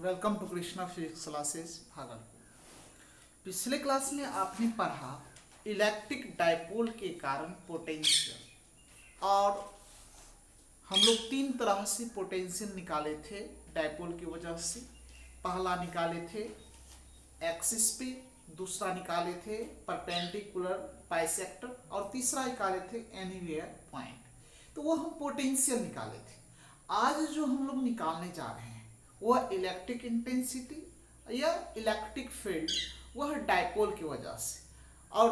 Welcome to Krishna physics classes Bhagalpur. पिछले class में आपने पढ़ा इलेक्ट्रिक डायपोल के कारण पोटेंशियल, और हम लोग तीन तरह से पोटेंशियल निकाले थे डायपोल की वजह से। पहला निकाले थे एक्सिस पे, दूसरा निकाले थे परपेंडिकुलर बाइसेक्टर, और तीसरा निकाले थे एनीवेयर पॉइंट। तो वो हम पोटेंशियल निकाले थे। आज जो हम लोग निकालने जा रहे हैं वह इलेक्ट्रिक इंटेंसिटी या इलेक्ट्रिक फील्ड, वह डायपोल की वजह से। और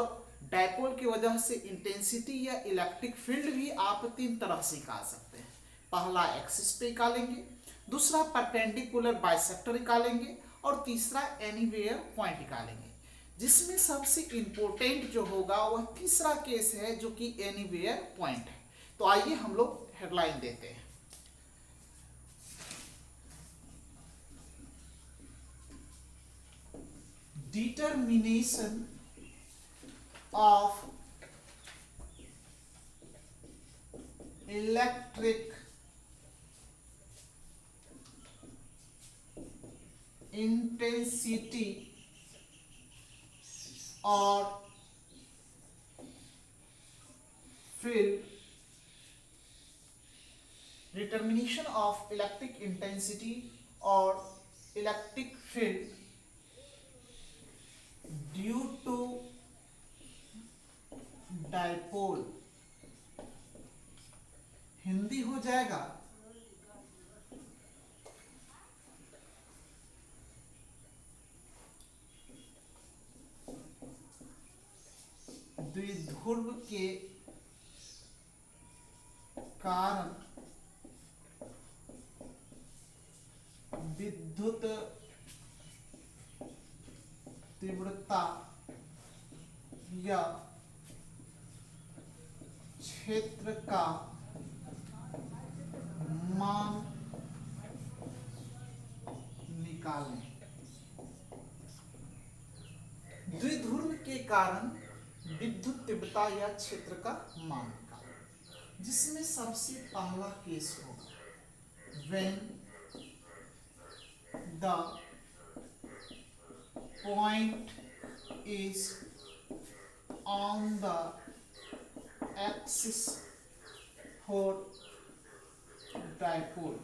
डायपोल की वजह से इंटेंसिटी या इलेक्ट्रिक फील्ड भी आप तीन तरह से निकाल सकते हैं। पहला एक्सिस पे निकालेंगे, दूसरा परपेंडिकुलर बाइसेक्टर निकालेंगे, और तीसरा एनीवेयर पॉइंट निकालेंगे। जिसमें सबसे इंपॉर्टेंट जो होगा वह तीसरा केस है, जो कि एनीवेयर पॉइंट है। तो आइए हम लोग हेडलाइन देते हैं। Determination of electric intensity or field. Determination of electric intensity or electric field due to dipole. Hindi हो जाएगा द्विध्रुव के कारण विद्युत तीव्रता या क्षेत्र का मान निकालें। द्विध्रुव के कारण विद्युत तीव्रता या क्षेत्र का मान निकालें, जिसमें सबसे पहला केस होगा when the point is on the axis for dipole.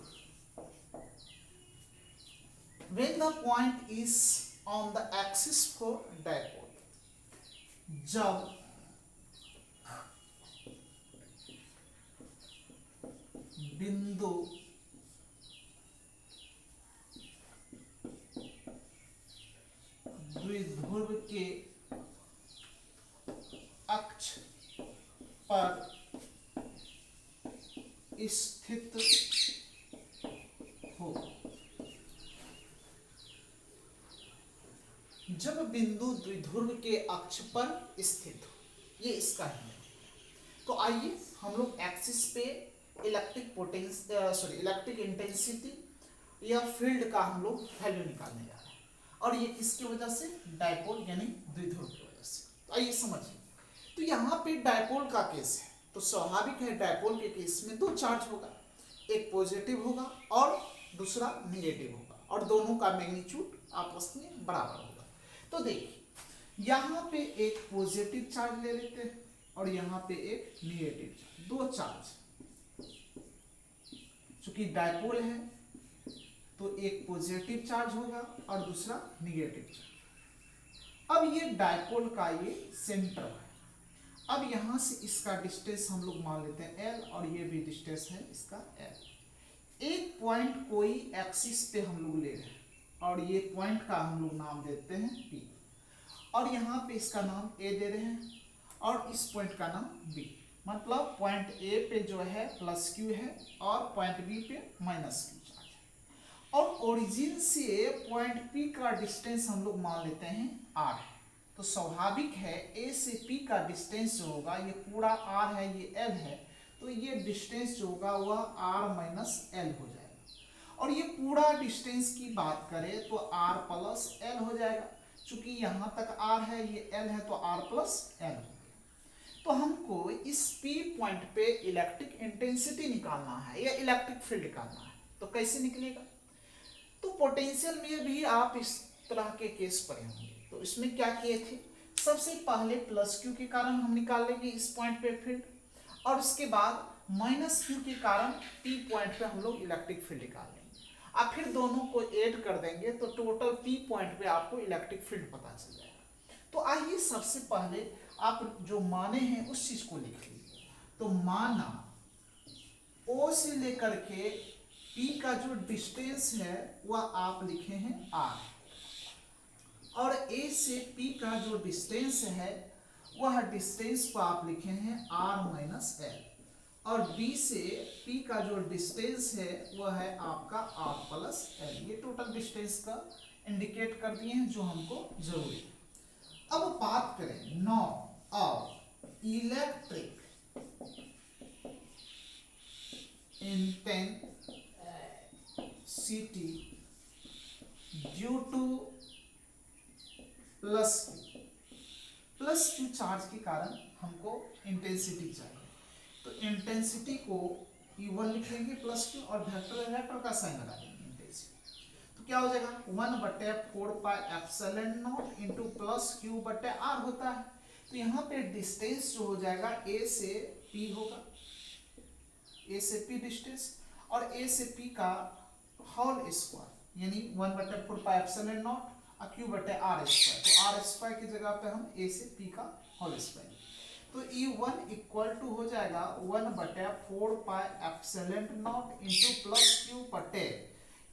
When the point is on the axis for dipole, जब बिंदु द्विध्रुव के अक्ष पर स्थित हो। जब बिंदु द्विध्रुव के अक्ष पर स्थित हो, ये इसका ही है। तो आइए हम लोग एक्सिस पे इलेक्ट्रिक इंटेंसिटी या फील्ड का हम लोग वैल्यू निकालने जा रहे हैं, और ये किसकी वजह से? डायपोल यानी द्विध्रुव की वजह से। तो आइए समझिए। तो यहाँ पे डायपोल का केस है, तो स्वाभाविक है डायपोल के केस में दो चार्ज होगा, एक पॉजिटिव होगा और दूसरा निगेटिव होगा, और दोनों का मैग्नीट्यूड आपस में बराबर होगा। तो देखिए, यहाँ पे एक पॉजिटिव चार्ज ले लेते हैं और यहाँ पे एक निगेटिव चार्ज, दो चार्ज। चूंकि डायपोल है तो एक पॉजिटिव चार्ज होगा और दूसरा निगेटिव चार्ज। अब ये डायपोल का ये सेंटर है। अब यहां से इसका डिस्टेंस हम लोग मान लेते हैं L, और ये भी डिस्टेंस है इसका L। एक पॉइंट कोई एक्सिस पे हम लोग ले रहे हैं, और ये पॉइंट का हम लोग नाम देते हैं P, और यहाँ पे इसका नाम A दे रहे हैं, और इस पॉइंट का नाम B। मतलब पॉइंट A पे जो है प्लस Q है और पॉइंट B पे माइनस Q चार्ज है। और ओरिजिन से पॉइंट P का डिस्टेंस हम लोग मान लेते हैं R है। तो स्वाभाविक है A से P का डिस्टेंस जो होगा, ये पूरा R है, ये L है, तो ये डिस्टेंस जो होगा वह R माइनस L हो जाएगा। और ये पूरा डिस्टेंस की बात करें तो R प्लस L हो जाएगा। चूंकि यहाँ तक R है, ये L है, तो R प्लस L हो गया। तो हमको इस P पॉइंट पे इलेक्ट्रिक इंटेंसिटी निकालना है या इलेक्ट्रिक फील्ड निकालना है। तो कैसे निकलेगा? तो पोटेंशियल में भी आप इस तरह के केस पढ़े होंगे। तो इसमें क्या किए थे, सबसे पहले प्लस क्यू के कारण हम निकाल लेंगे इस पॉइंट पे फील्ड, और उसके बाद माइनस क्यू के कारण पी पॉइंट पे हम लोग इलेक्ट्रिक फील्ड निकाल लेंगे। आप फिर दोनों को ऐड कर देंगे तो टोटल पी पॉइंट पे आपको इलेक्ट्रिक फील्ड पता चल जाएगा। तो आइए सबसे पहले आप जो माने हैं उस चीज को लिख लीजिए। तो माना ओ से लेकर के पी का जो डिस्टेंस है वह आप लिखे हैं आर, और ए से पी का जो डिस्टेंस है वह डिस्टेंस को आप लिखे हैं आर माइनस एल, और बी से पी का जो डिस्टेंस है वह है आपका आर प्लस एल। ये टोटल डिस्टेंस का इंडिकेट कर दिए हैं जो हमको जरूरी है। अब बात करें now of electric intensity due two plus Q charge के कारण हमको इंटेंसिटी चाहिए। तो इंटेंसिटी को E1 लिखेंगे प्लस क्यू, और वेक्टर का साइन लगा देंगे इंटेंसिटी। तो क्या हो जाएगा 1/4πε0 इंटू प्लस क्यू बटे आर होता है। तो यहाँ पे डिस्टेंस जो हो जाएगा ए से पी होगा, ए से पी डिस्टेंस, और ए से पी का होल स्क्वायर यानी 1/4πε0 क्यू बटे आर स्क्वायर। तो आर स्क्वायर की जगह पे हम ए से पी का होल स्क्वायर, तो E1 इक्वल टू हो जाएगा 1/4πε0 इंटू प्लस क्यू बटे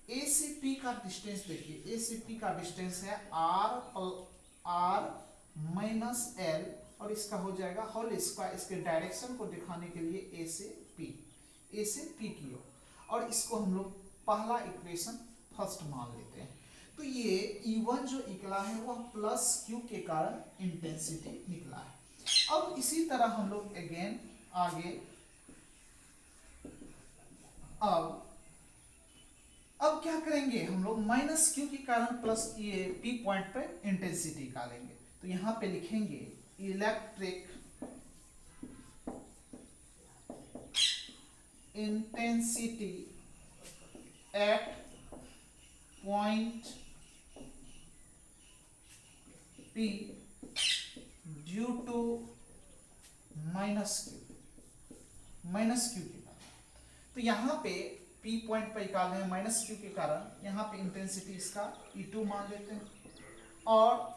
ए से पी का डिस्टेंस। देखिए ए से पी का डिस्टेंस है आर माइनस एल, और इसका हो जाएगा होल स्क्वायर। इसके डायरेक्शन को दिखाने के लिए ए से पी की ओर, और इसको हम लोग पहला इक्वेशन फर्स्ट मान लेते हैं। तो ये E1 जो निकला है वह प्लस क्यू के कारण इंटेंसिटी निकला है। अब इसी तरह हम लोग अगेन आगे अब क्या करेंगे, हम लोग माइनस क्यू के कारण प्लस ये पी पॉइंट पे इंटेंसिटी निकालेंगे। तो यहां पे लिखेंगे electric intensity at point P due to minus q के कारण। तो यहाँ पे P पॉइंट पे निकाल रहे हैं माइनस क्यू के कारण, यहाँ पे इंटेंसिटी इसका E2 मान लेते हैं, और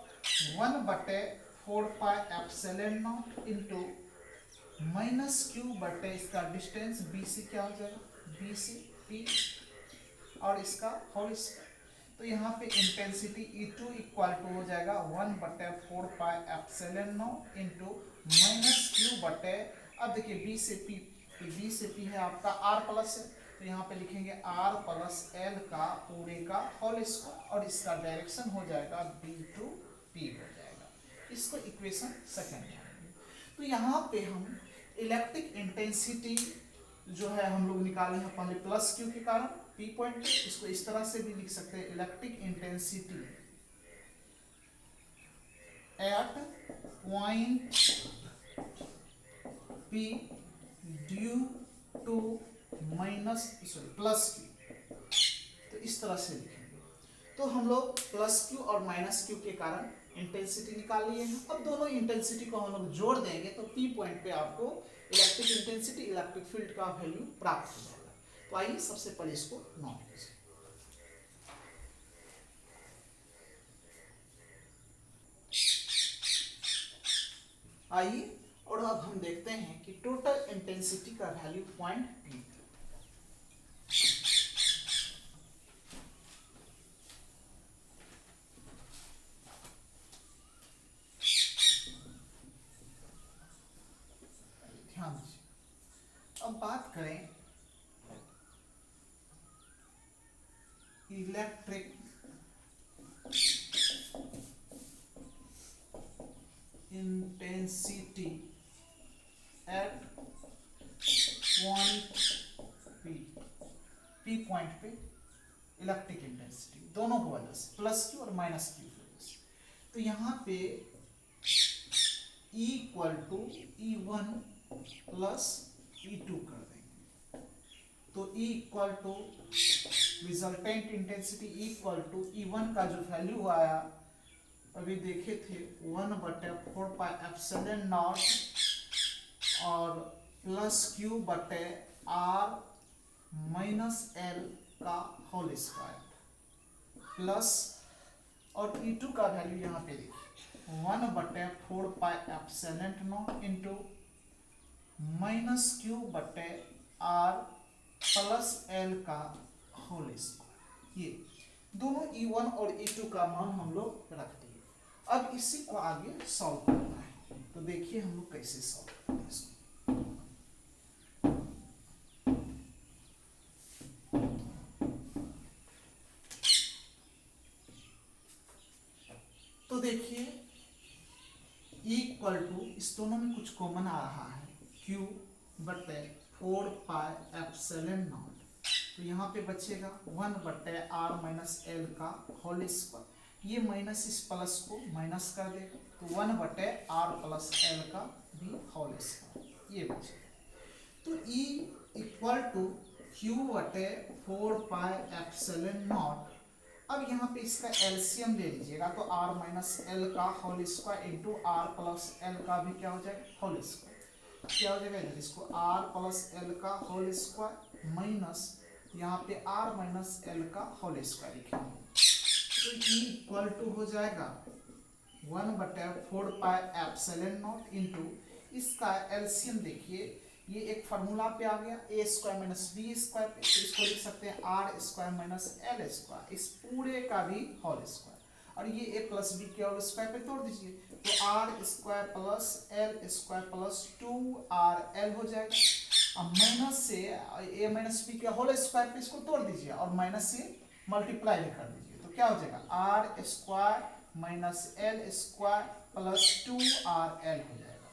1/4πε0 इंटू माइनस क्यू बटे इसका डिस्टेंस B से क्या हो जाएगा, B से P, और इसका होल स्क्वायर। तो यहाँ पे इंटेंसिटी E2 इक्वल टू हो जाएगा 1/4πε0 इंटू माइनस क्यू बटे, अब देखिए B से P है आपका R प्लस है, तो यहाँ पे लिखेंगे R प्लस L का पूरे का होल स्क्वायर, और इसका डायरेक्शन हो जाएगा B टू P हो जाएगा। इसको इक्वेशन सेकेंड मानेंगे। तो यहाँ पे हम इलेक्ट्रिक इंटेंसिटी जो है हम लोग निकाले हैं पहले प्लस क्यू के कारण पी पॉइंट पे, इसको इस तरह से भी लिख सकते हैं electric intensity at point P due two plus Q. तो इस तरह से लिखेंगे। तो हम लोग प्लस क्यू और माइनस क्यू के कारण इंटेंसिटी निकाल लिए हैं। अब दोनों इंटेंसिटी को हम लोग जोड़ देंगे तो पी पॉइंट पे आपको इलेक्ट्रिक इंटेंसिटी इलेक्ट्रिक फील्ड का वैल्यू प्राप्त हो जाएगा। तो आइए सबसे पहले इसको नोट कीजिए। आइए और अब हम देखते हैं कि टोटल इंटेंसिटी का वैल्यू पॉइंट पी। ध्यान दीजिए, अब बात करें electric intensity at point P point पे इलेक्ट्रिक इंटेंसिटी दोनों की वजह से प्लस क्यू और माइनस क्यू की वजह से। तो यहाँ पे E equal to E1 plus E2 कर देंगे। तो E equal to resultant intensity equal to E1 का जो वैल्यू आया अभी देखे थे 1/4πε0 और प्लस Q बटे R माइनस L का होल स्क्वायर प्लस और E2 का वैल्यू यहाँ पे देखिए 1/4πε0 इंटू माइनस Q बटे R प्लस L का होल स्क्वायर। ये दोनों E1 और E2 का मान हम लोग रख दिए। अब इसी को आगे सॉल्व करना है, तो देखिए हम लोग कैसे सॉल्व करते हैं इसको। तो देखिए इक्वल टू इस दोनों में कुछ कॉमन आ रहा है Q बटे 4πε0, तो यहाँ पे बचेगा 1/r माइनस एल का होल स्क्वायर। ये माइनस इस प्लस को माइनस कर देगा तो 1/r प्लस एल का भी होल स्क्वायर ये बचेगा। तो E इक्वल टू Q बटे 4πε0। अब यहाँ पे इसका एलसीएम ले लीजिएगा तो r माइनस एल का whole square into r plus l का भी क्या हो जाएगा होल स्क्वायर। क्या हो जाएगा इधर इसको r प्लस एल का होल स्क्वायर माइनस यहाँ पे r माइनस एल का होल स्क्वायर लिखेंगे तो E इक्वल टू हो जाएगा 1/4πε0 इंटू इसका एलसीएम देखिए ये एक फार्मूला पे आ गया a square minus b square पे, तो इसको लिख सकते हैं r square minus l square इस पूरे का भी होल स्क्वायर और ये a प्लस बी के होल स्क्वायर पे तोड़ दीजिए तो r square plus L square plus 2rl हो जाएगा। अब माइनस से a माइनस बी के होल स्क्वायर पे इसको तोड़ दीजिए और माइनस से मल्टीप्लाई कर दीजिए तो क्या हो जाएगा r square minus l square plus 2rl हो जाएगा।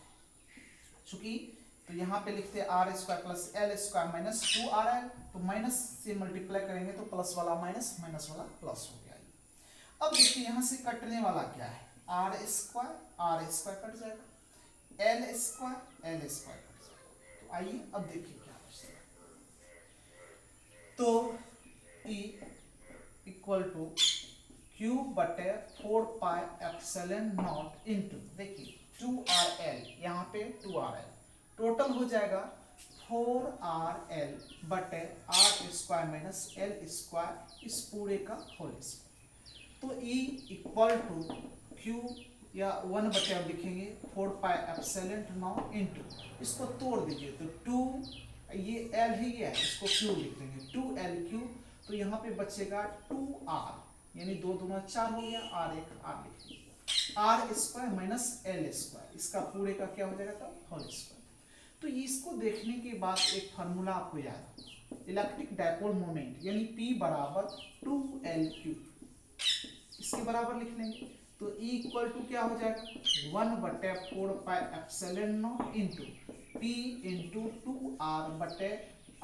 चूंकि तो यहाँ पे लिखते हैं r square plus L square minus 2rl, तो माइनस से मल्टीप्लाई करेंगे तो प्लस वाला माइनस माइनस वाला प्लस हो गया। अब देखिए यहाँ से कटने वाला क्या है r स्क्वायर कट जाएगा एल स्क्वायर कट जाएगा। तो आइए अब देखिए क्या बचता है। तो E इक्वल टू Q बटे 4πε0 इंटू देखिए 2rl यहाँ पे 2rl टोटल हो जाएगा 4rl बटे r square minus l square इस पूरे का होल स्क्वायर। तो E इक्वल टू Q या 1/, अब लिखेंगे 4πε0 इंटू इसको तोड़ दीजिए तो 2 ये L ही है इसको Q लिख देंगे 2L3 तो यहाँ पे बचेगा 2r यानी 2 दूना 4 हो गया r एक r लिखेंगे r square minus l square इसका पूरे का क्या हो जाएगा तब होल स्क्वायर। तो इसको देखने के बाद एक फार्मूला आपको याद इलेक्ट्रिक डायपोल मोमेंट यानी P बराबर 2L3 इसके बराबर लिख लेंगे तो E इक्वल टू क्या हो जाएगा 1/4πε0 इंटू P इंटू 2r बटे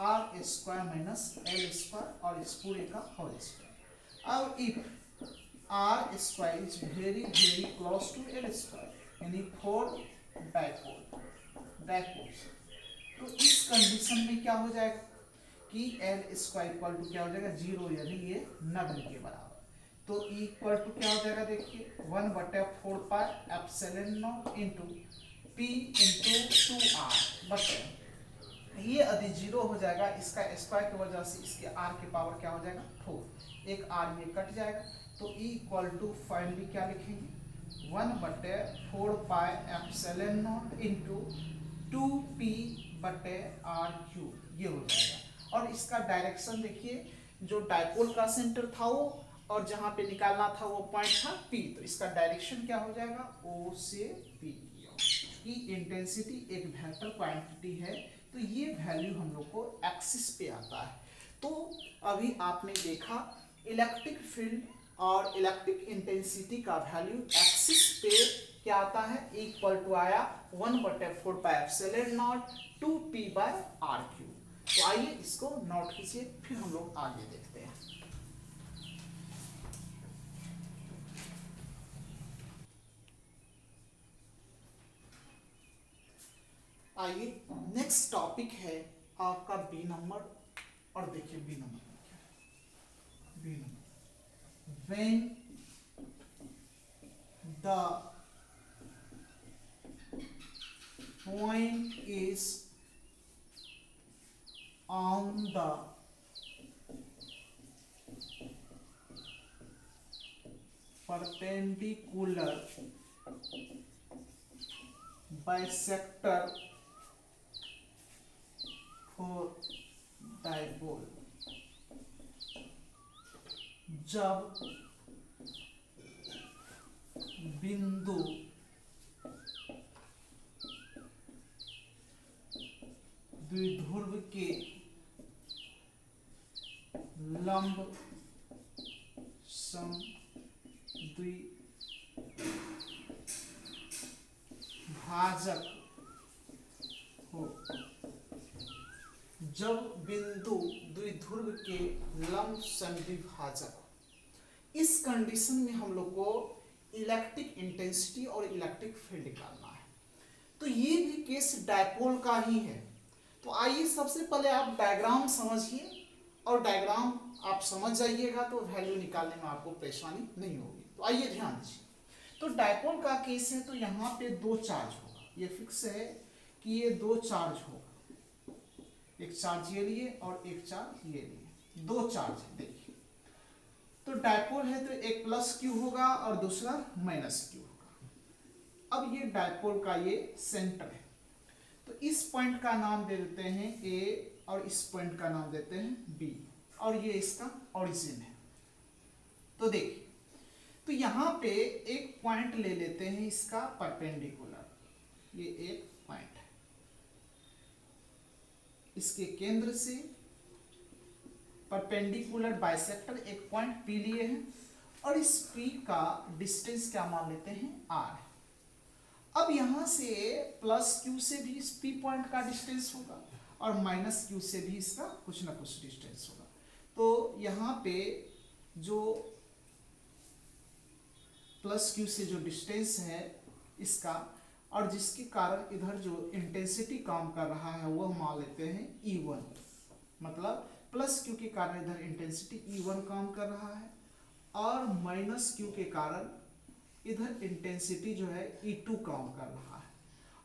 r square minus l square और इस पूरे का होल स्क्वायर। अब if r square is very very close to l square यानी 4 डायपोल्स तो इस कंडीशन में क्या हो जाएगा कि एल स्क्वायर इक्वल टू क्या हो जाएगा 0 यानी ये नगण्य के बराबर। तो E इक्वल टू क्या हो जाएगा देखिए 1/4πε0 इंटू P इंटू 2r बटे ये यदि 0 हो जाएगा इसका स्क्वायर की वजह से इसके r के पावर क्या हो जाएगा 4 एक r ये कट जाएगा तो E इक्वल टू फाइनली क्या लिखेंगे 1/4πε0 इंटू 2p बटे r3 ये हो जाएगा। और इसका डायरेक्शन देखिए जो डायपोल का सेंटर था वो और जहां पे निकालना था वो पॉइंट था P तो इसका डायरेक्शन क्या हो जाएगा O से P की इंटेंसिटी एक वेक्टर क्वांटिटी है तो ये वैल्यू हम लोग को एक्सिस पे आता है। तो अभी आपने देखा इलेक्ट्रिक फील्ड और इलेक्ट्रिक इंटेंसिटी का वैल्यू एक्सिस पे क्या आता है इक्वल टू आया 1/4πε0 2p/r3। तो आइए इसको नोट कीजिए फिर हम लोग आगे देखते हैं। आइए नेक्स्ट टॉपिक है आपका बी नंबर और देखिए बी नंबर क्या है। when the point is on the perpendicular bisector for dipole, जब बिंदु द्विध्रुव के लंब समद्विभाजक हो, जब बिंदु द्विध्रुव के लंब समद्विभाजक हो। इस कंडीशन में हम लोग को इलेक्ट्रिक इंटेंसिटी और इलेक्ट्रिक फील्ड निकालना है। तो ये भी केस डायपोल का ही है। तो आइए सबसे पहले आप डायग्राम समझिए, और डायग्राम आप समझ जाइएगा तो वैल्यू निकालने में आपको परेशानी नहीं होगी। तो आइए ध्यान दीजिए। तो डायपोल का केस है, तो यहाँ पे दो चार्ज होगा, ये फिक्स है कि ये दो चार्ज होगा, एक चार्ज ये लिए और एक चार्ज ये लिए, दो चार्ज है। देखिए तो डायपोल है तो एक प्लस क्यू होगा और दूसरा माइनस क्यू होगा। अब ये डायपोल का ये सेंटर है, तो इस पॉइंट का नाम दे देते हैं ए और इस पॉइंट का नाम देते हैं बी, और ये इसका ओरिजिन है। तो देखिए, तो यहाँ पे एक पॉइंट ले लेते हैं इसका परपेंडिकुलर, ये एक पॉइंट है, इसके केंद्र से परपेंडिकुलर बाइसेक्टर एक पॉइंट पी लिए हैं, और इस पी का डिस्टेंस क्या मान लेते हैं आर। अब यहां से प्लस क्यू से भी इस पी पॉइंट का डिस्टेंस होगा और माइनस क्यू से भी इसका कुछ ना कुछ डिस्टेंस होगा। तो यहाँ पे जो प्लस क्यू से जो डिस्टेंस है इसका, और जिसके कारण इधर जो इंटेंसिटी काम कर रहा है वह मान लेते हैं E1, मतलब प्लस क्यू के कारण इधर इंटेंसिटी E1 काम कर रहा है, और माइनस क्यू के कारण इधर इंटेंसिटी जो है E2 काम कर रहा है।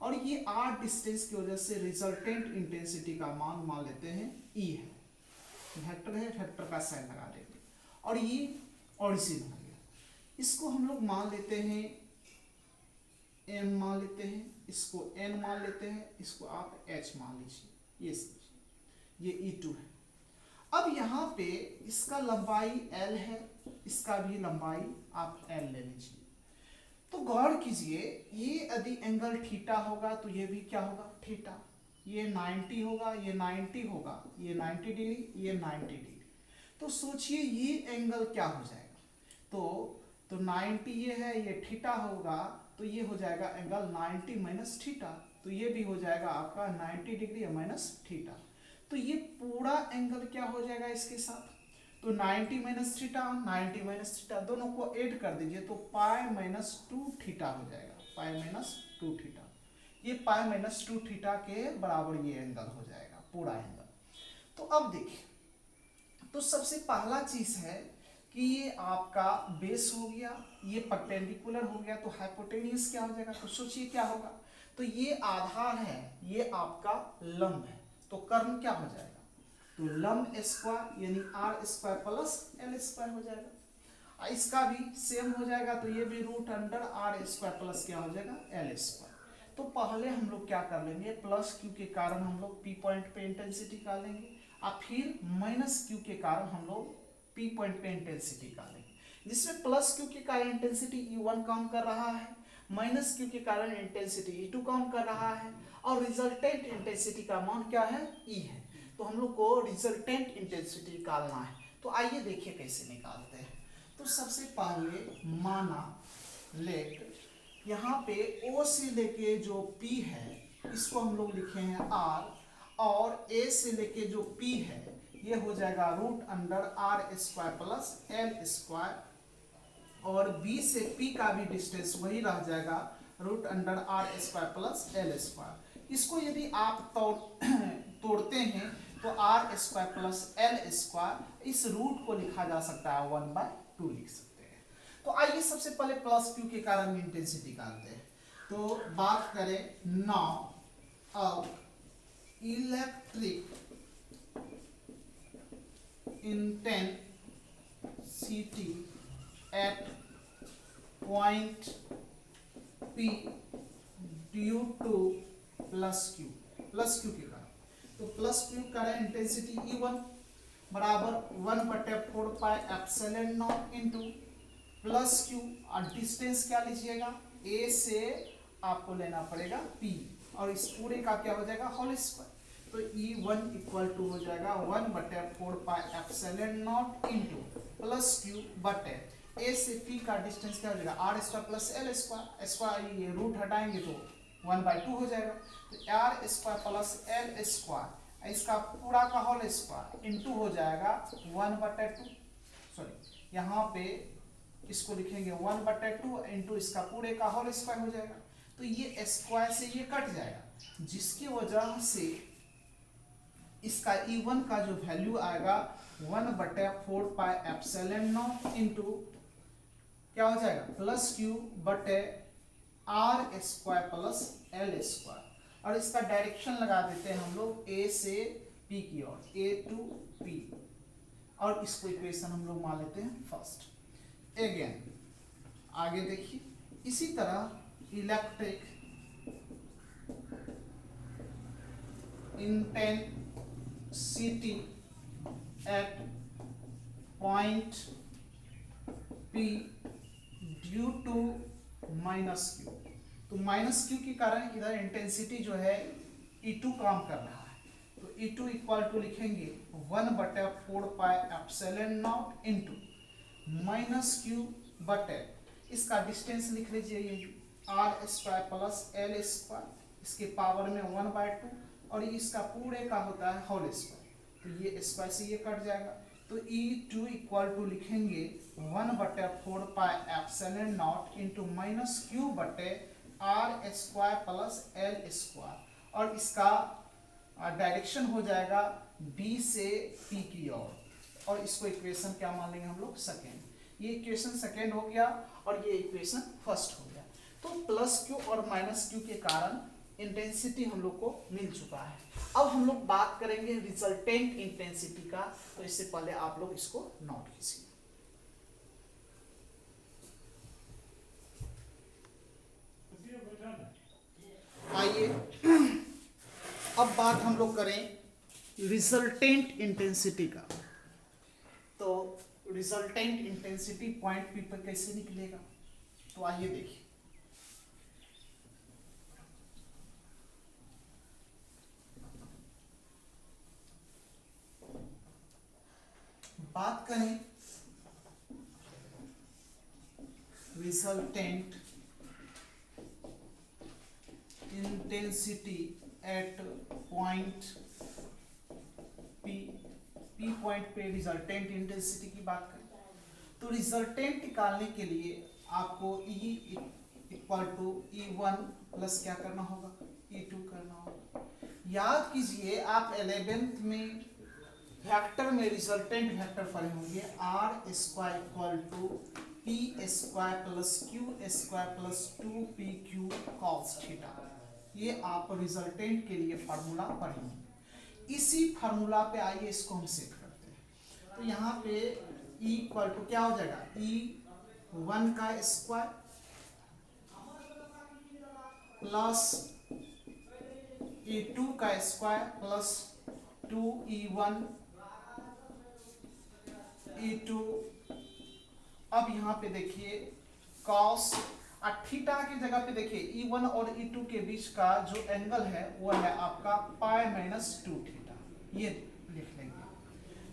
और ये आर डिस्टेंस की वजह से रिजल्टेंट इंटेंसिटी का मान लेते हैं E है, वेक्टर है, वेक्टर का साइन लगा देंगे, और ये ओरिजिन हो गया। इसको हम लोग मान लेते हैं M मान लेते हैं, इसको N मान लेते हैं, इसको आप H मान लीजिए, ये E2 है। अब यहाँ पे इसका लंबाई L है, इसका भी लंबाई आप L ले लीजिए। तो गौर कीजिए, ये यदि एंगल थीटा होगा तो ये भी क्या होगा थीटा, ये 90 होगा, ये 90 होगा, ये 90 डिग्री, ये 90 डिग्री। तो सोचिए ये एंगल क्या हो जाएगा, तो 90 ये है, ये थीटा होगा, तो ये हो जाएगा एंगल 90 माइनस थीटा, तो ये भी हो जाएगा आपका 90 डिग्री माइनस थीटा। तो ये पूरा एंगल क्या हो जाएगा इसके साथ, तो 90 माइनस थीटा, 90 माइनस थीटा दोनों को ऐड कर दीजिए तो पाई माइनस 2 थीटा हो जाएगा, पाई माइनस 2 थीटा। ये पाई माइनस 2 थीटा के बराबर ये एंगल हो जाएगा पूरा एंगल। तो अब देखिए, तो सबसे पहला चीज है कि ये आपका बेस हो गया, ये परपेंडिकुलर हो गया, तो हाइपोटेन्यूज क्या हो जाएगा, तो सोचिए क्या होगा, तो ये आधार है, ये आपका लंब है, तो कर्ण क्या हो जाएगा, तो लंब स्क्वायर यानी r square plus L square हो जाएगा। इसका भी सेम हो जाएगा, तो ये भी root under r square plus क्या हो जाएगा एल स्क्वायर। तो पहले हम लोग क्या कर लेंगे, प्लस क्यू के कारण हम लोग पी पॉइंट पे इंटेंसिटी निकालेंगे, और फिर माइनस क्यू के कारण हम लोग पी पॉइंट पे इंटेंसिटी निकालेंगे, जिसमें प्लस क्यू के कारण इंटेंसिटी E1 काम कर रहा है, माइनस क्यू के कारण इंटेंसिटी E2 काम कर रहा है, और रिजल्टेंट इंटेंसिटी का मान क्या है E है। तो हम लोग को रिजल्टेंट इंटेंसिटी निकालना है। तो आइए देखिए कैसे निकालते हैं। तो सबसे पहले माना लेट यहाँ पे O से लेके जो P है इसको हम लोग लिखे हैं R, और A से लेके जो P है ये हो जाएगा root under r square plus L square, और B से P का भी डिस्टेंस वही रह जाएगा root under r square plus L square. इसको यदि आप तोड़ते हैं तो r square plus L square, इस रूट को लिखा जा सकता है 1/2 लिख सकते हैं। सबसे पहले प्लस क्यू के कारण इंटेंसिटी निकालते हैं। तो बात करें नाउ अब electric intensity at point P due two plus Q के कारण। तो प्लस क्यू का इंटेंसिटी E1 बराबर 1/4 pi epsilon not into plus Q, और डिस्टेंस क्या लीजिएगा, A से आपको लेना पड़ेगा P, और इस पूरे का क्या हो जाएगा, होल स्क्वायर। तो E1 इक्वल टू हो जाएगा 1/4 pi epsilon not into plus q बटे A से P का डिस्टेंस क्या हो जाएगा, R square plus L square, square ये रूट हटाएंगे तो 1/2 हो जाएगा। तो R square plus L square, इसका पूरा का होल स्क्वायर इंटू हो जाएगा 1/2, सॉरी यहाँ पे इसको लिखेंगे 1/2 इंटू इसका पूरे का होल स्क्वायर हो जाएगा। तो ये स्क्वायर से ये कट जाएगा, जिसकी वजह से इसका E1 का जो वैल्यू आएगा 1/4 पाई एप्सिलॉन नॉट इंटू क्या हो जाएगा, प्लस क्यू बटे R square plus L square. और इसका डायरेक्शन लगा देते हैं हम लोग A से P की ओर, A to P, और इसको इक्वेशन हम लोग मान लेते हैं फर्स्ट। अगेन आगे देखिए, इसी तरह electric intensity at point P due to minus q. तो माइनस क्यू के कारण इधर इंटेंसिटी जो है E2 काम कर रहा है। तो E2 इक्वल टू लिखेंगे 1/4 pi epsilon not into minus Q बटे इसका डिस्टेंस लिख लीजिए, ये R square plus L square, इसके पावर में 1/2, और इसका पूरे का होता है होल स्क्वायर। तो ये स्क्वायर से ये कट जाएगा। तो E2 इक्वल टू लिखेंगे 1/4 pi epsilon not into minus Q बटे R square plus L square, और इसका डायरेक्शन हो जाएगा B से P की ओर, और इसको इक्वेशन क्या मान लेंगे हम लोग, सेकेंड। ये इक्वेशन सेकेंड हो गया और ये इक्वेशन फर्स्ट हो गया। तो प्लस क्यू और माइनस क्यू के कारण इंटेंसिटी हम लोग को मिल चुका है। अब हम लोग बात करेंगे रिजल्टेंट इंटेंसिटी का। तो इससे पहले आप लोग इसको नोट कीजिए। आइए अब बात हम लोग करें रिजल्टेंट इंटेंसिटी का। तो रिजल्टेंट इंटेंसिटी पॉइंट P पर कैसे निकलेगा, तो आइए देखिए। बात करें resultant intensity at point P point पे रिजल्टेंट इंटेंसिटी की बात करें, तो रिजल्टेंट निकालने के लिए आपको E equal to E1 plus क्या करना होगा, E2 करना होगा। याद कीजिए आप 11th में वेक्टर में रिजल्टेंट वेक्टर पढ़े होंगे, R square equal to P square plus Q square plus 2PQ cos theta. ये आप रिजल्टेंट के लिए फार्मूला पढ़ेंगे। इसी फार्मूला पे आइए इसको हम सेट करते हैं। तो यहाँ पे E इक्वल टू क्या हो जाएगा, E1 का स्क्वायर प्लस E2 का स्क्वायर प्लस 2E1 E2। अब यहाँ पे देखिए cos थीटा की जगह पे देखिए E1 और E2 के बीच का जो एंगल है वो है आपका पाई माइनस 2 थीटा, ये लिख लेंगे।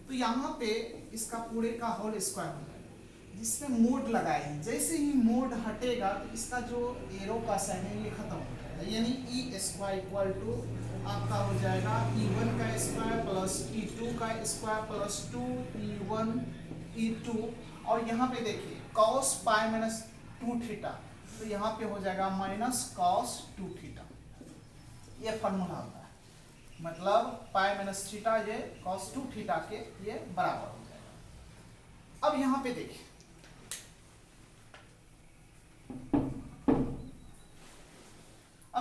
तो यहाँ पे इसका पूरे का होल स्क्वायर हो जाएगा, जिसमें मोड लगाए, जैसे ही मोड हटेगा तो इसका जो एरो का साइन है ये खत्म हो जाएगा, यानी E स्क्वायर इक्वल टू आपका हो जाएगा E1 का स्क्वायर प्लस E2 का स्क्वायर प्लस 2E1 E2। और यहाँ पे देखिए cos पाई माइनस 2 थीटा, तो यहाँ पे हो जाएगा माइनस cos 2 थीटा। ये फॉर्मूला होता है, मतलब पाई माइनस थीटा ये cos 2 थीटा के ये बराबर हो जाएगा। अब यहाँ पे देखिए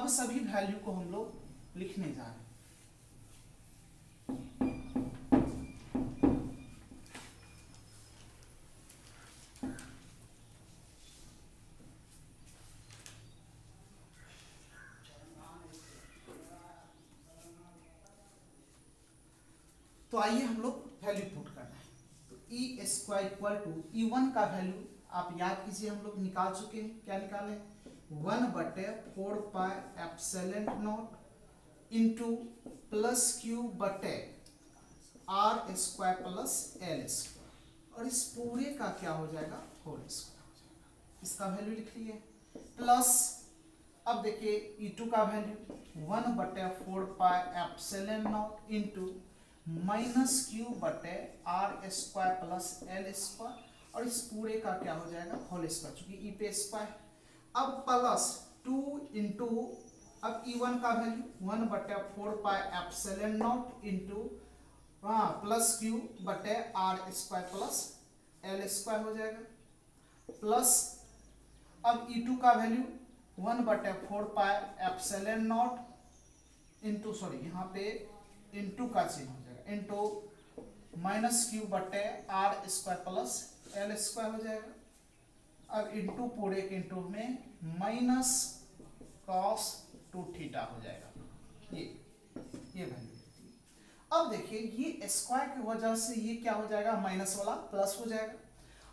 अब सभी वैल्यू को हम लोग लिखने जा रहे हैं। तो आइए हम लोग वैल्यू पुट करना है। तो E square equal to E1 का वैल्यू आप याद कीजिए, हम लोग निकाल चुके हैं। क्या निकाले? 1/4πε0 इंटू प्लस क्यू बटे R square plus L square, और इस पूरे का क्या हो जाएगा? होल स्क्वायर हो जाएगा। इसका वैल्यू लिख लिए प्लस, अब देखिए E2 का वैल्यू 1/4πε0 इंटू माइनस क्यू बटे R square plus L square, और इस पूरे का क्या हो जाएगा? होल स्क्वायर, चूंकि ई पे स्क्वायर। अब प्लस 2 इंटू, अब E1 का वैल्यू 1/4πε0 इंटू प्लस क्यू बटे R square plus L square हो जाएगा, प्लस अब E2 का वैल्यू 1/4πε0 इंटू, सॉरी यहाँ पे इंटू का चिन्ह हो जाएगा, इंटू माइनस क्यू बटे R square plus L square हो जाएगा। अब इंटू पूरे के इंटू में माइनस कॉस 2 थीटा हो जाएगा। ये वैल्यू। अब देखिए ये स्क्वायर की वजह से ये क्या हो जाएगा? माइनस वाला प्लस हो जाएगा,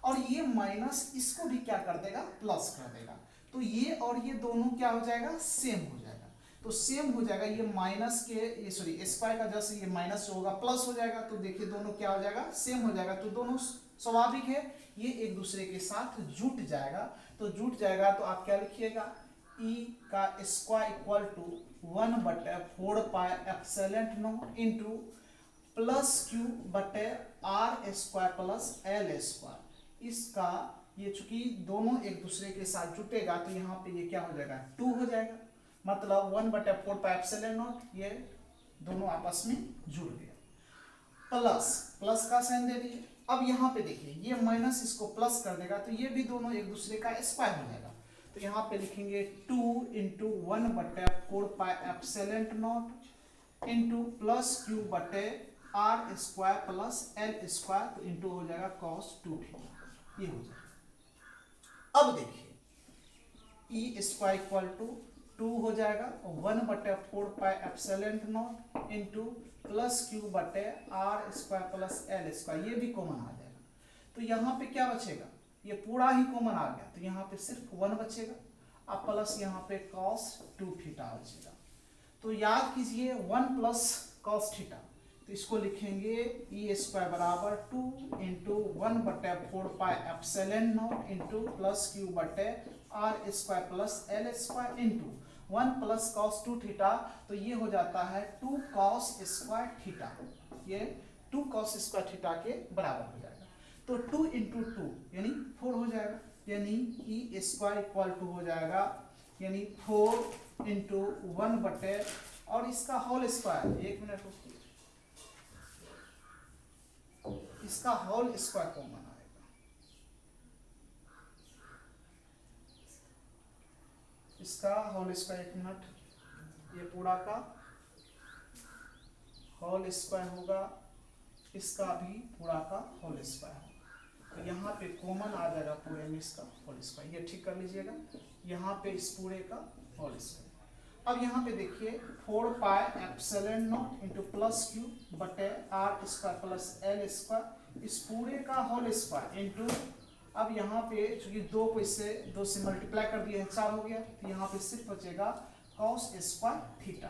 और ये माइनस इसको भी क्या कर देगा? प्लस कर देगा। तो ये और ये दोनों क्या हो जाएगा? सेम हो जाएगा। तो सेम हो जाएगा, ये माइनस के, ये सॉरी स्क्वायर का जैसे ये माइनस जो होगा प्लस हो जाएगा। तो देखिए दोनों क्या हो जाएगा? सेम हो जाएगा। तो दोनों स्वाभाविक है, ये एक दूसरे के साथ जुट जाएगा। तो जुट जाएगा तो आप क्या लिखिएगा? ई का square equal to 1/4πε0 into plus q बटे R square plus L square. इसका ये चूंकि दोनों एक दूसरे के साथ जुटेगा तो यहाँ पे ये क्या हो जाएगा? 2 हो जाएगा। मतलब 1/4πε0, ये दोनों आपस में जुड़ गया। प्लस का साइन दे दिए। अब यहाँ पे देखिए ये माइनस इसको प्लस कर देगा, तो ये भी दोनों एक दूसरे का स्क्वायर हो जाएगा। तो यहाँ पे लिखेंगे 2 इंटू 1/4πε0 इंटू प्लस क्यू बटे R square plus L square, तो इंटू हो जाएगा cos 2 थीटा, ये हो जाएगा। अब देखिए ई स्क्वायर इक्वल टू 2 हो जाएगा 1/4πε0 इंटू प्लस क्यू बटे R square plus L square, ये भी कॉमन आ जाएगा। तो यहाँ पे क्या बचेगा? ये पूरा ही कॉमन आ गया, तो यहाँ पे सिर्फ 1 बचेगा। अब प्लस यहाँ पे cos 2 थीटा बचेगा। तो याद कीजिए 1 प्लस cos थीटा, तो इसको लिखेंगे ई स्क्वायर बराबर 2 इंटू 1/4πε0 इंटू प्लस क्यू बटे R square plus L square into 1 plus cos 2 theta, तो ये हो जाता है 2 cos स्क्वायर थीटा। ये 2 cos स्क्वायर थीटा के बराबर हो जाएगा। तो 2 इंटू 2 यानी 4 हो जाएगा, यानी ई स्क्वायर इक्वल टू हो जाएगा यानी 4 इंटू 1 बटे, और इसका होल स्क्वायर, 1 मिनट रुकिए, इसका होल स्क्वायर कॉमन आएगा। इसका होल स्क्वायर, 1 मिनट, ये पूरा का होल स्क्वायर होगा, इसका भी पूरा का होल स्क्वायर होगा। तो यहाँ पे कॉमन आ जाएगा पूरे में इसका होल स्क्वायर, ये ठीक कर लीजिएगा। यहाँ पे इस पूरे का होल स्क्वायर। अब यहाँ पे देखिए 4πε0 इंटू प्लस क्यू बटे R square plus L square, इस पूरे का होल स्क्वायर इंटू, अब यहाँ पे चूंकि 2 को इससे 2 से मल्टीप्लाई कर दिया है, 4 हो गया, तो यहाँ पे सिर्फ बचेगा cos स्क्वायर थीटा।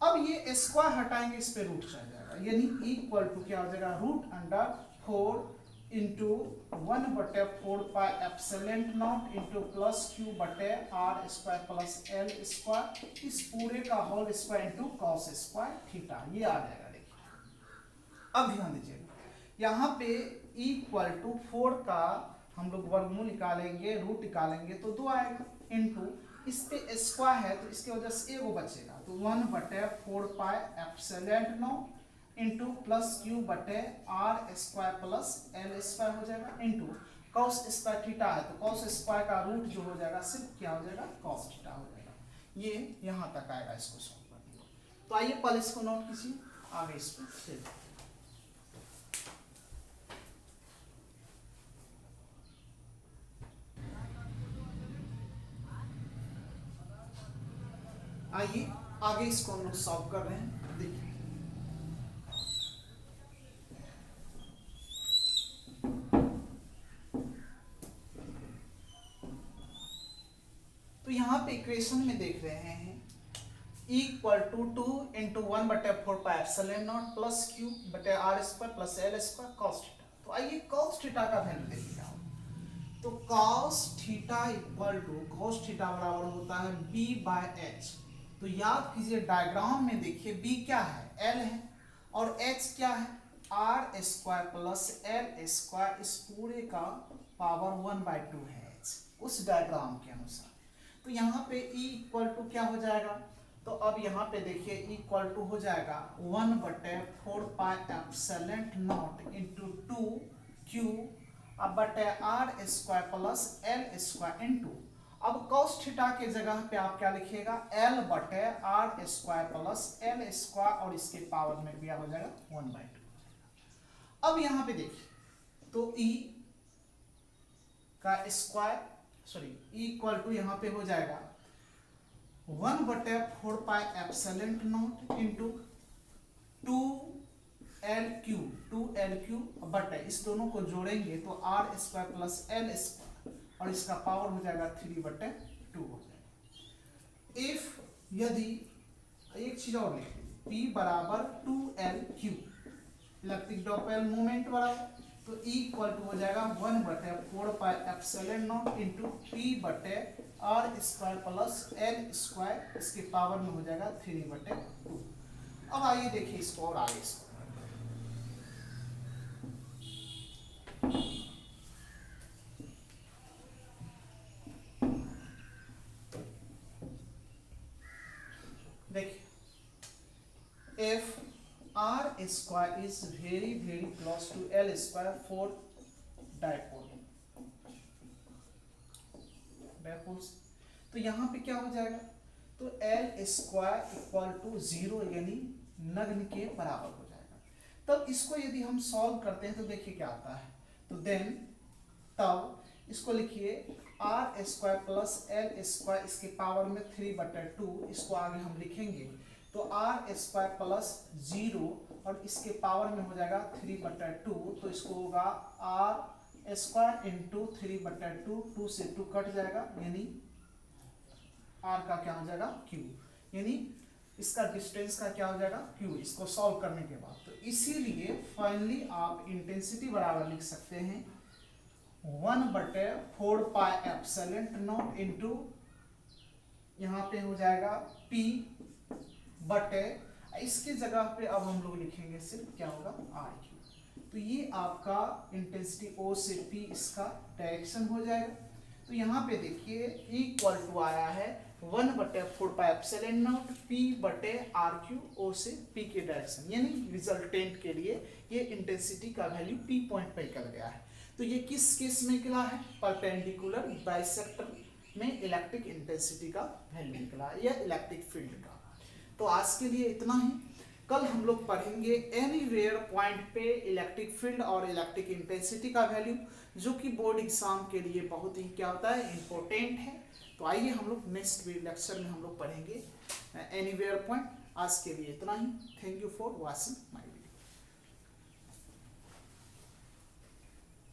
अब ये स्क्वायर हटाएंगे, इस पे रूट चल जाएगा, यानी इक्वल टू क्या हो जाएगा? √4 इंटू 1/4πε0 इंटू प्लस क्यू बटे R square plus L square, इस पूरे का whole square into cos square theta, ये आ जाएगा। देखिए अब ध्यान दीजिएगा, यहाँ पे इक्वल टू 4 का हम लोग वर्गमूल निकालेंगे, रूट निकालेंगे तो 2 आएगा, इंटू इस पे स्क्वायर है तो इसके वजह से एगो बचेगा, तो 1/4πε0 इंटू प्लस क्यू बटे R square plus L square हो जाएगा, इंटू cos स्क्वायर थीटा है तो cos स्क्वायर का रूट जो हो जाएगा सिर्फ क्या हो जाएगा? cos थीटा हो जाएगा। ये यहाँ तक आएगा इसको सॉल्व करने को। तो आइए पहले इसको नोट कीजिए, आगे इसको फिर आइए आगे इसको हम लोग सॉल्व कर रहे हैं। देखिए तो यहाँ पे इक्वेशन में देख रहे हैं equal to 2 into 1/4πε0 plus q बटे are square plus L square cos theta. तो आइए कॉस थीटा का वैल्यू देखिए आप। तो cos theta equal to cos theta बराबर होता है b बाय एच। तो याद कीजिए डायग्राम में देखिए b क्या है, l है, और h क्या है, r square plus L square, इस पूरे का पावर 1/2 है h उस डायग्राम के अनुसार। तो यहाँ पे e इक्वल टू क्या हो जाएगा, तो अब यहाँ पे देखिए e इक्वल टू हो जाएगा 1/4πε0 इंटू 2q अब बटे are square plus L square into, अब cos थीटा के जगह पे आप क्या लिखिएगा, l बटे are square plus L square, और इसके पावर में क्या हो जाएगा 1/2। अब यहाँ पे देखिए तो e का square sorry e equal to यहाँ पे हो जाएगा 1/4πε0 इंटू 2l बटे, इस दोनों को जोड़ेंगे तो r square plus L square, और इसका पावर हो जाएगा 3/2 हो जाएगा। इफ यदि एक चीज और लिख लीजिए p बराबर 2l3 इलेक्ट्रिक डाइपोल मोमेंट बराबर, तो E इक्वल टू हो जाएगा 1/4πε0 इंटू p बटे are square plus L square, इसके पावर में हो जाएगा 3/2। अब आइए देखिए इसको और आगे इसको देखिए if r square is very close to l square for dipoles, तो यहाँ पे क्या हो जाएगा, तो l स्क्वायर इक्वल टू 0 यानी नग्न के बराबर हो जाएगा। तब इसको यदि हम सॉल्व करते हैं तो देखिए क्या आता है, तो देन तब इसको लिखिए r square plus L square, इसके पावर में 3/2, इसको आगे हम लिखेंगे तो आर स्क्वायर प्लस 0 और इसके पावर में हो जाएगा 3/2, तो इसको होगा आर स्क्वायर इंटू 3/2, 2 से 2 कट जाएगा, यानी आर का क्या हो जाएगा क्यू, यानी इसका डिस्टेंस का क्या हो जाएगा क्यू, इसको सॉल्व करने के बाद। तो इसीलिए फाइनली आप इंटेंसिटी बराबर लिख सकते हैं 1/4πε0 इंटू यहाँ पे हो जाएगा p बटे, इसके जगह पे अब हम लोग लिखेंगे सिर्फ क्या होगा आर क्यू। तो ये आपका इंटेंसिटी O से P इसका डायरेक्शन हो जाएगा। तो यहाँ पे देखिए E इक्वल टू आया है 1/4πε0 P बटे आर क्यू O से P के डायरेक्शन, यानी रिजल्टेंट के लिए ये इंटेंसिटी का वैल्यू P पॉइंट पे निकल गया है। तो ये किस केस में निकला है, परपेंडिकुलर बाइसेक्टर में इलेक्ट्रिक इंटेंसिटी का वैल्यू निकला है, या इलेक्ट्रिक फील्ड का। तो आज के लिए इतना ही। कल हम लोग पढ़ेंगे एनीवेयर पॉइंट पे इलेक्ट्रिक फील्ड और इलेक्ट्रिक इंटेंसिटी का वैल्यू, जो कि बोर्ड एग्जाम के लिए बहुत ही क्या होता है इम्पोर्टेंट है। तो आइए हम लोग नेक्स्ट लेक्चर में हम लोग पढ़ेंगे एनीवेयर पॉइंट। आज के लिए इतना ही। Thank you for watching my video.